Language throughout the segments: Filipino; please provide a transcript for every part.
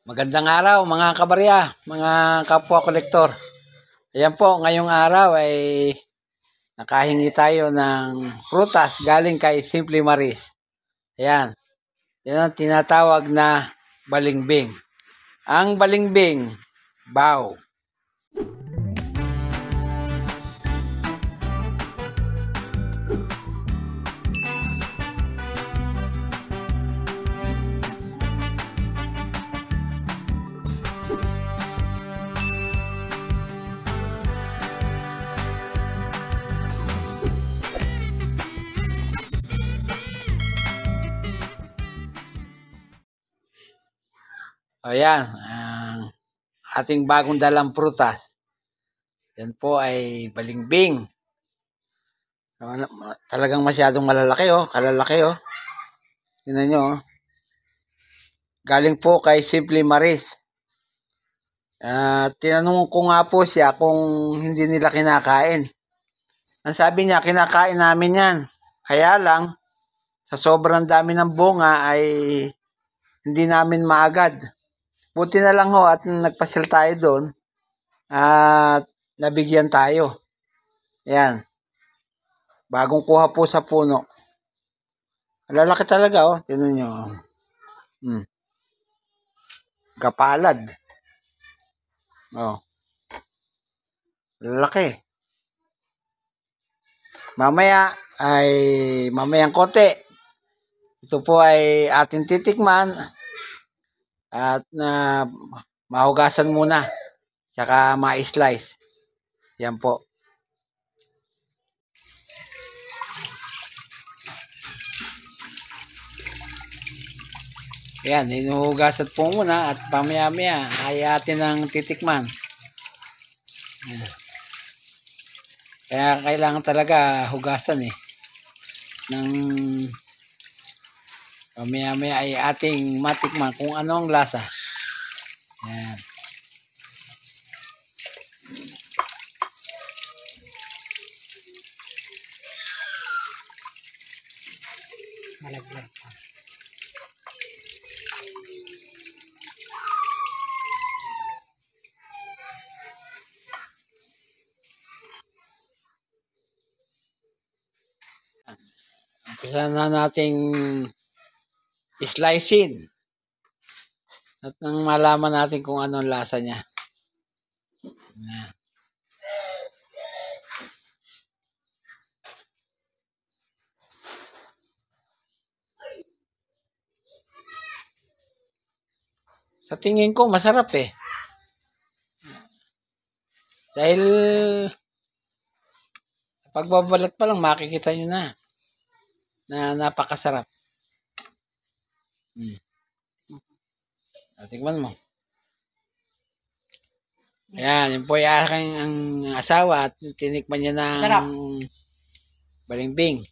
Magandang araw mga kabarya, mga kapwa kolektor. Ayan po, ngayong araw ay nakahingi tayo ng prutas galing kay Simply Maris. Ayan, yan ang tinatawag na balingbing. Ang balingbing, bao. Ayan, ang ating bagong dalang prutas. Yan po ay balingbing. Talagang masyadong malalaki kalalaki Tingnan nyo Galing po kay Simply Maris. Tinanong ko nga po siya kung hindi nila kinakain. Ang sabi niya, kinakain namin yan. Kaya lang, sa sobrang dami ng bunga ay hindi namin maagad. Buti na lang at nagpasyal tayo doon at nabigyan tayo. Yan. Bagong kuha po sa puno. Lalaki talaga Tingnan nyo. Kapalad. Lalaki. Mamayang konti. Ito po ay ating titikman at mahugasan muna. Tsaka ma-slice. Yan po. Yan, inuhugasan po muna at pamaya-maya ay atin ang titikman. Yan. Kaya kailangan talaga hugasan nang pamaya-maya ay ating matikman kung ano ang lasa. Yan. Malaglag pa. Umpisa na nating slicein at nang malaman natin kung anong lasa niya. Yan. Sa tingin ko masarap dahil pagbabalat pa lang makikita nyo na napakasarap. Tingnan mo. Ayan, yun po ay aking ang asawa at tinikman niya ng sarap. Balingbing.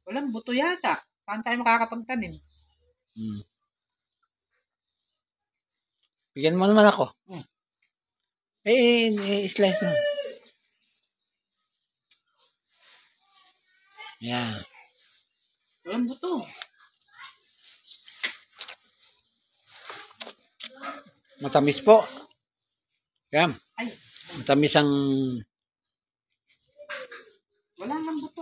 Walang buto yata. Paano tayo makakapagtanim? Bigyan mo naman ako. Slice mo. Ayan. Walang buto. Matamis po. Yan. Ay. Matamis ang... Wala nang buto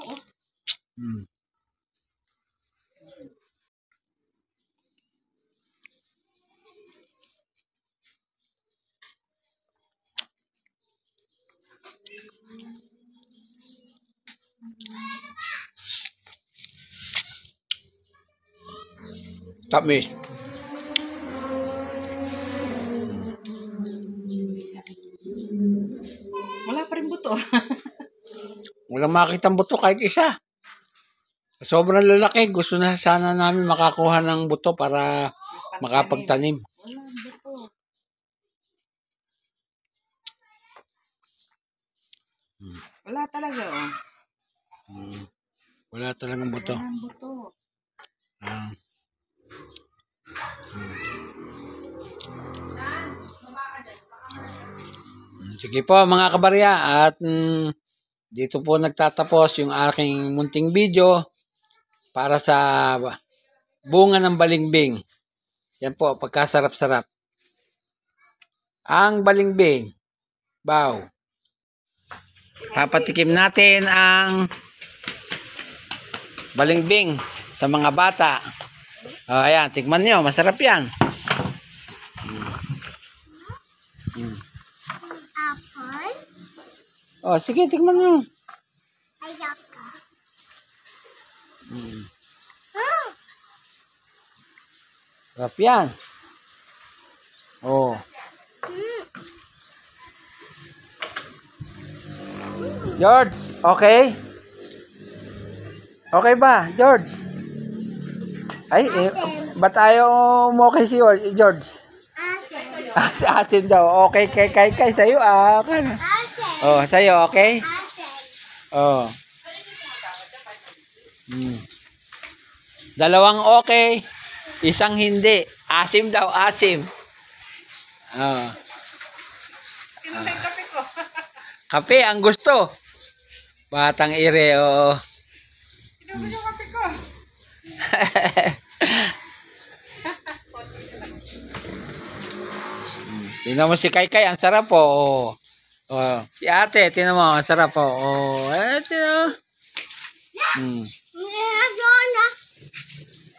Tamis. Wala pa rin buto. Walang makitang buto kahit isa. Sobrang lalaki. Gusto na sana namin makakuha ng buto para makapagtanim. Walang buto. Wala talaga Wala talagang buto. Walang buto. Sige po mga kabarya at dito po nagtatapos yung aking munting video para sa bunga ng balingbing. Yan po, pagkasarap-sarap. ang balimbing. Baw. Papatikim natin ang balimbing sa mga bata. O, ayan, tikman nyo. Masarap yan. Apple? O, sige, tikman nyo. Ayoko. Sarap yan. O. George, okay? Okay ba, George? Ay, ba't ayaw mo kay si George? Ate. Sa atin daw. Okay, kay sa'yo. Ate. Oh, sa'yo, okay? Ate. Oh. Dalawang okay, isang hindi. Asim daw, asim. Oh. Sino na yung kape ko? Kape ang gusto. Batang ire, oo. Sino na yung kape ko? Tingnan mo si Kaykay, ang sarap po. Oh. Oh. Si ate, tingnan mo, ang sarap po. Oh. Tingnan mo. Ayaw na.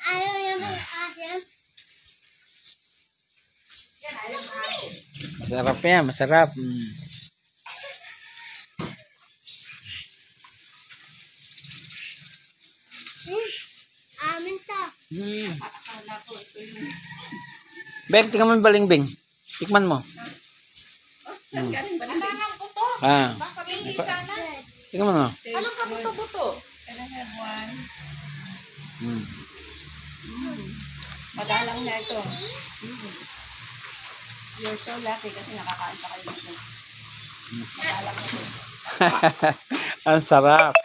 Ayaw na ate. Masarap yan, masarap. Amin to. Bek, tingnan mo yung balimbing. Tikman mo. Galing ba na? Ano ang buto? Ah. Baka hindi sana. Tingnan mo no. Ano ka buto-buto? Kailangan buwan. Madalang na ito. You're so lucky kasi nakakain pa kayo dito. Madalang na ito. Ang sarap.